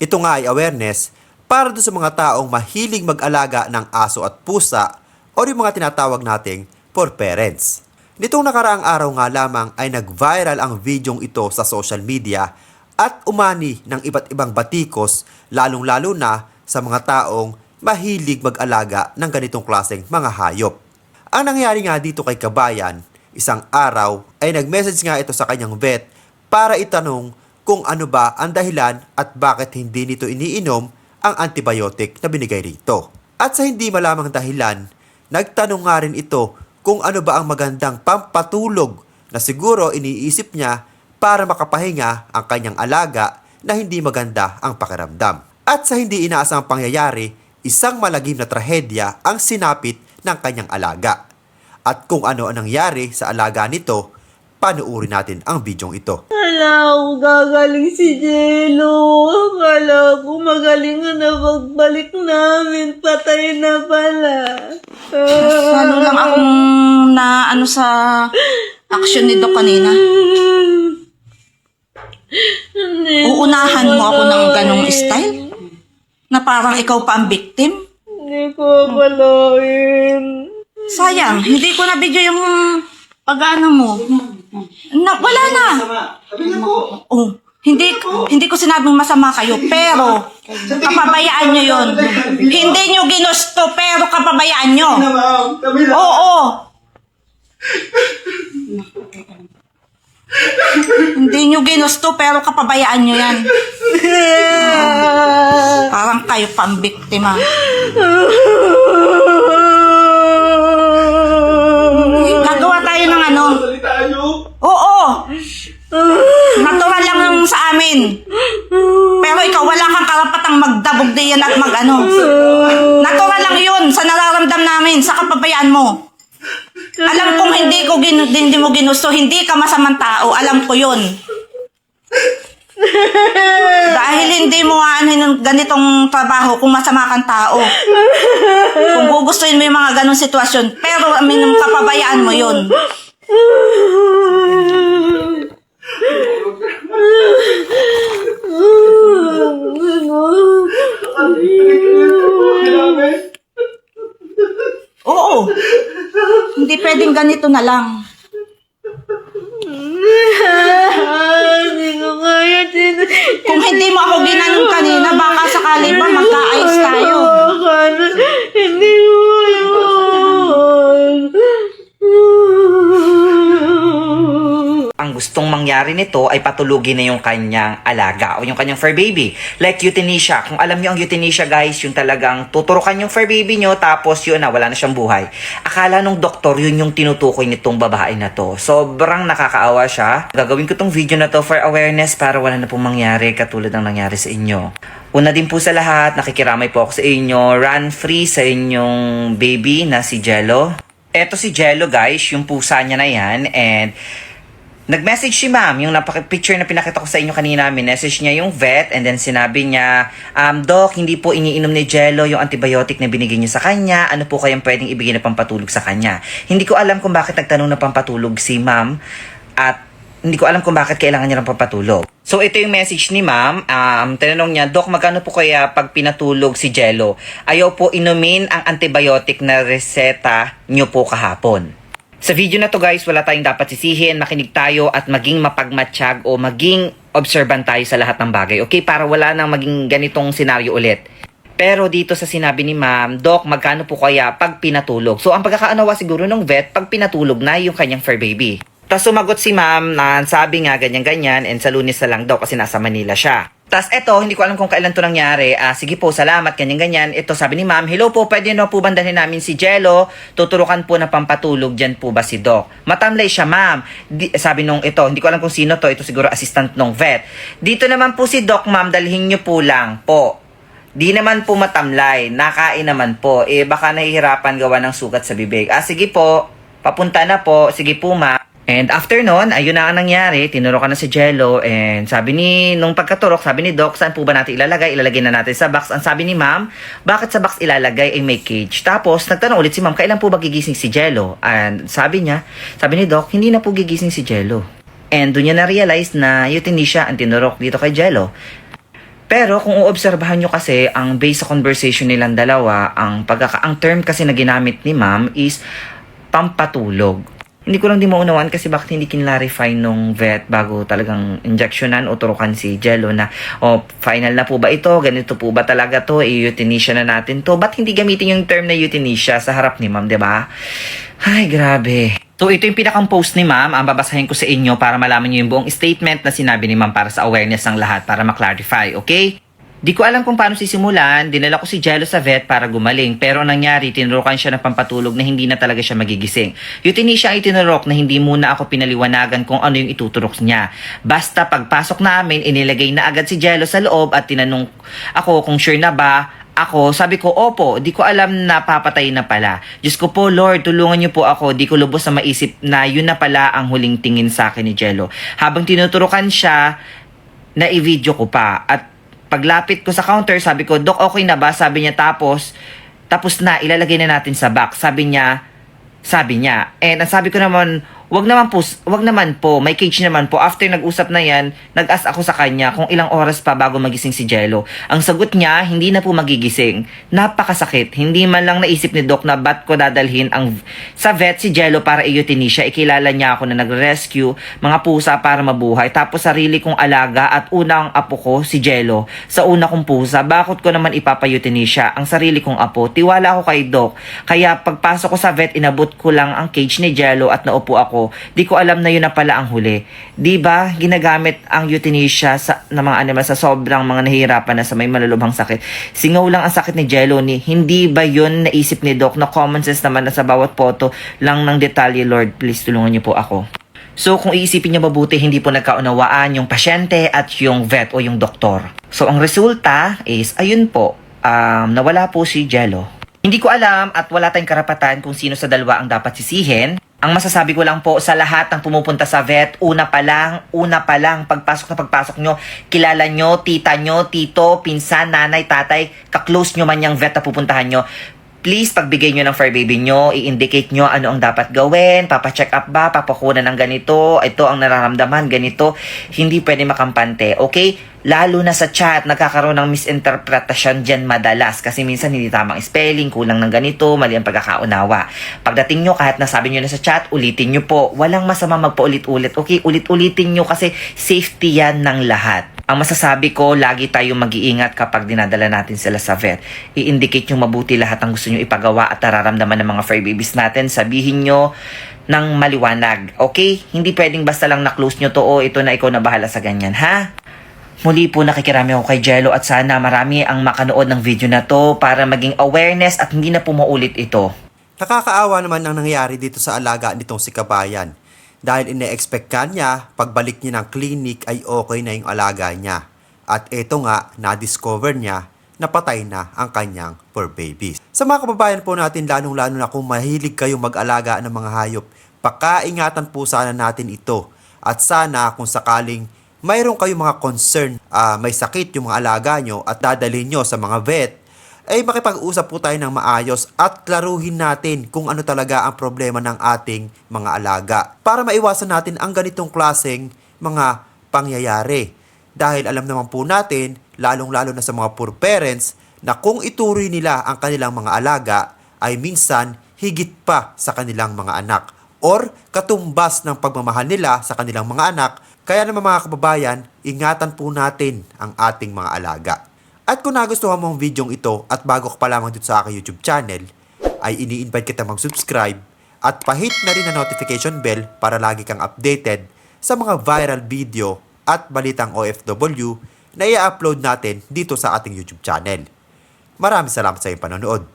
Ito nga ay awareness para doon sa mga taong mahilig mag-alaga ng aso at pusa o yung mga tinatawag nating for parents. Nitong nakaraang araw nga lamang ay nag-viral ang videong ito sa social media at umani ng iba't ibang batikos lalong-lalo na sa mga taong mahilig mag-alaga ng ganitong klaseng mga hayop. Ang nangyari nga dito kay Kabayan, isang araw ay nag-message nga ito sa kanyang vet para itanong kung ano ba ang dahilan at bakit hindi nito iniinom ang antibiotic na binigay rito. At sa hindi malamang dahilan, nagtanong nga rin ito kung ano ba ang magandang pampatulog na siguro iniisip niya para makapahinga ang kanyang alaga na hindi maganda ang pakiramdam. At sa hindi inaasang pangyayari, isang malagim na trahedya ang sinapit ng kanyang alaga. At kung ano ang nangyari sa alaga nito, panuuri natin ang bidyong ito. Akala ko gagaling si Jello. Akala ko magaling na pagbalik namin. Patay na pala. Lalo lang akong na ano sa action ni Doc kanina. Uunahan mo ako ng ganong style? Na parang ikaw pa ang victim? Hindi ko akalain. Sayang, hindi ko na video yung pag-ano mo. Wala na. Oh, hindi ko sinabing masama kayo, pero kapabayaan nyo yun. Hindi nyo ginusto, pero kapabayaan nyo. Oo. Hindi nyo ginusto, pero kapabayaan nyo yan. Parang kayo pambiktima. Gagawa tayo ng ano. Oo. Natural lang yung sa amin. Pero ikaw, wala kang karapatang magdabog diyan at mag-ano. Natural lang yun sa nararamdam namin, sa kapabayaan mo. Alam kong hindi mo ginusto, hindi ka masamang tao. Alam ko yun. Dahil hindi mo aanhin ng ganitong trabaho kung masama kang tao. Kung gugustuhin mo yung mga ganong sitwasyon, pero kapabayaan mo yun. Oo. Hindi pwedeng ganito na lang. Hindi ko kaya. Kung hindi mo ako ginanong kanina, baka sakali ba magkaayos tayo. Hindi ko yun. Ang gustong mangyari nito ay patulugin na yung kanyang alaga o yung kanyang fur baby. Like euthanasia. Kung alam nyo ang euthanasia guys, yung talagang tuturukan yung fur baby nyo tapos yun na, wala na siyang buhay. Akala nung doktor yun yung tinutukoy nitong babae na to. Sobrang nakakaawa siya. Gagawin ko tong video na to for awareness para wala na pong mangyari katulad ng nangyari sa inyo. Una din po sa lahat, nakikiramay po ako sa inyo. Run free sa inyong baby na si Jello. Eto si Jello guys, yung pusa niya na yan. And nag-message si ma'am, yung picture na pinakita ko sa inyo kanina, minessage niya yung vet and then sinabi niya, Doc, hindi po iniinom ni Jello yung antibiotic na binigay niyo sa kanya, ano po kayang pwedeng ibigay na pampatulog sa kanya? Hindi ko alam kung bakit nagtanong na pampatulog si ma'am at hindi ko alam kung bakit kailangan niya ng pampatulog. So ito yung message ni ma'am, tinanong niya, Doc, magkano po kaya pag pinatulog si Jello? Ayaw po inumin ang antibiotic na reseta niyo po kahapon. Sa video na to guys, wala tayong dapat sisihin, makinig tayo at maging mapagmatsyag o maging observant tayo sa lahat ng bagay. Okay? Para wala nang maging ganitong senaryo ulit. Pero dito sa sinabi ni ma'am, Doc, magkano po kaya pag pinatulog? So ang pagkakaanawa siguro ng vet, pag pinatulog na yung kanyang fur baby. Tapos sumagot si ma'am na sabi nga ganyan-ganyan and sa Lunes na lang daw kasi nasa Manila siya. Tapos eto, hindi ko alam kung kailan to nangyari. Sige po, salamat, ganyan-ganyan. Ito sabi ni ma'am, hello po, pwede na po bandahin namin si Jello. Tuturukan po na pampatulog, dyan po ba si Doc? Matamlay siya ma'am. Sabi nung ito, hindi ko alam kung sino to. Ito siguro assistant nung vet. Dito naman po si Doc ma'am, dalhin nyo po lang po. Di naman po matamlay, nakain naman po. Baka nahihirapan gawa ng sugat sa bibig. Sige po, papunta na po. Sige po ma'am. And after nun, ayun na ang nangyari, tinurukan na si Jello and sabi nung pagkaturok, sabi ni Doc, saan po ba natin ilalagay? Ilalagay na natin sa box. Ang sabi ni ma'am, bakit sa box ilalagay ay may cage? Tapos, nagtanong ulit si ma'am, kailan po ba gigising si Jello? And sabi ni Doc, hindi na po gigising si Jello. And doon niya na-realize na euthanasia ang tinurok dito kay Jello. Pero kung uobserbahan nyo kasi, ang base sa conversation nilang dalawa, ang term kasi na ginamit ni ma'am is pampatulog. Hindi ko lang din maunawaan kasi bakit hindi kinlarify nung vet bago talagang injectionan o turukan si Jello na, final na po ba ito? Ganito po ba talaga to? Euthanasia na natin to? Ba't hindi gamitin yung term na euthanasia sa harap ni ma'am, diba? Ay, grabe. So, ito yung pinakang post ni ma'am. Ang babasahin ko sa inyo para malaman nyo yung buong statement na sinabi ni ma'am para sa awareness ng lahat, para maklarify, okay? Di ko alam kung paano sisimulan, dinala ko si Jello sa vet para gumaling, pero ang nangyari, tinurukan siya ng pampatulog na hindi na talaga siya magigising. Euthanasia ay tinurok na hindi muna ako pinaliwanagan kung ano yung ituturok niya. Basta pagpasok namin, inilagay na agad si Jello sa loob at tinanong ako kung sure na ba. Ako, sabi ko, opo, di ko alam na papatay na pala. Diyos ko po, Lord, tulungan niyo po ako. Di ko lubos na maisip na yun na pala ang huling tingin sa akin ni Jello. Habang tinuturukan siya, na i-video ko pa. At paglapit ko sa counter, sabi ko, Dok, okay na ba? Sabi niya, tapos na, ilalagay na natin sa box. Sabi niya, and ang sabi ko naman, wag naman po, may cage naman po. After nag-usap na yan, nag-ask ako sa kanya kung ilang oras pa bago magising si Jello. Ang sagot niya, hindi na po magigising. Napakasakit. Hindi man lang naisip ni Doc na ba't ko dadalhin sa vet si Jello para i-euthanasia. Ikilala niya ako na nag-rescue mga pusa para mabuhay. Tapos sarili kong alaga at unang apo ko si Jello. Sa una kong pusa, bakit ko naman ipapa-euthanasia ang sarili kong apo? Tiwala ako kay Doc. Kaya pagpasok ko sa vet, inabot ko lang ang cage ni Jello at naupo ako. Di ko alam na yun na pala ang huli. Di ba ginagamit ang euthanasia ng mga animal sa sobrang mga nahihirapan na sa may malulubhang sakit? Singaw lang ang sakit ni Jello ni. Hindi ba yun naisip ni Doc na common sense naman na sa bawat photo lang ng detalye? Lord, please tulungan niyo po ako. So kung iisipin niyo mabuti, hindi po nagkaunawaan yung pasyente at yung vet o yung doktor. So ang resulta is, ayun po, nawala po si Jello. Hindi ko alam at wala tayong karapatan kung sino sa dalawa ang dapat sisihin. Ang masasabi ko lang po sa lahat ng pumupunta sa vet, una pa lang, pagpasok nyo, kilala nyo, tita nyo, tito, pinsan, nanay, tatay, kaklose nyo man yung vet na pupuntahan nyo. Please, pagbigay nyo ng fur baby nyo, i-indicate nyo ano ang dapat gawin, papacheck up ba, papakunan ng ganito, ito ang nararamdaman, ganito. Hindi pwede makampante, okay? Lalo na sa chat, nagkakaroon ng misinterpretasyon dyan madalas kasi minsan hindi tamang spelling, kulang ng ganito, mali ang pagkakaunawa. Pagdating nyo, kahit nasabi nyo na sa chat, ulitin nyo po. Walang masama magpaulit-ulit, okay? Ulit-ulitin nyo kasi safety yan ng lahat. Ang masasabi ko, lagi tayong mag-iingat kapag dinadala natin sila sa vet. I-indicate nyo mabuti lahat ang gusto nyo ipagawa at nararamdaman ng mga fur babies natin. Sabihin nyo ng maliwanag, okay? Hindi pwedeng basta lang na-close nyo to, ito na ikaw na bahala sa ganyan, ha? Muli po nakikirami ako kay Jello at sana marami ang makanood ng video na to para maging awareness at hindi na po maulit ito. Nakakaawa naman ang nangyari dito sa alaga nitong si Kabayan. Dahil ine-expect ka niya, pagbalik niya ng clinic ay okay na yung alaga niya. At eto nga, na-discover niya na patay na ang kanyang fur babies. Sa mga kababayan po natin, lalong-lalo na kung mahilig kayong mag-alaga ng mga hayop, pakaingatan po sana natin ito. At sana kung sakaling mayroon kayong mga concern, may sakit yung mga alaga nyo at dadalhin nyo sa mga vet, ay makipag-usap po tayo ng maayos at klaruhin natin kung ano talaga ang problema ng ating mga alaga para maiwasan natin ang ganitong klaseng mga pangyayari. Dahil alam naman po natin, lalong-lalo na sa mga poor parents, na kung ituloy nila ang kanilang mga alaga ay minsan higit pa sa kanilang mga anak or katumbas ng pagmamahal nila sa kanilang mga anak. Kaya naman mga kababayan, ingatan po natin ang ating mga alaga. At kung nagustuhan mo ang video ito at bago ka pa lamang dito sa aking YouTube channel, ay ini-invite kita mag-subscribe at pahit na rin ang notification bell para lagi kang updated sa mga viral video at balitang OFW na i-upload natin dito sa ating YouTube channel. Maraming salamat sa iyong panonood.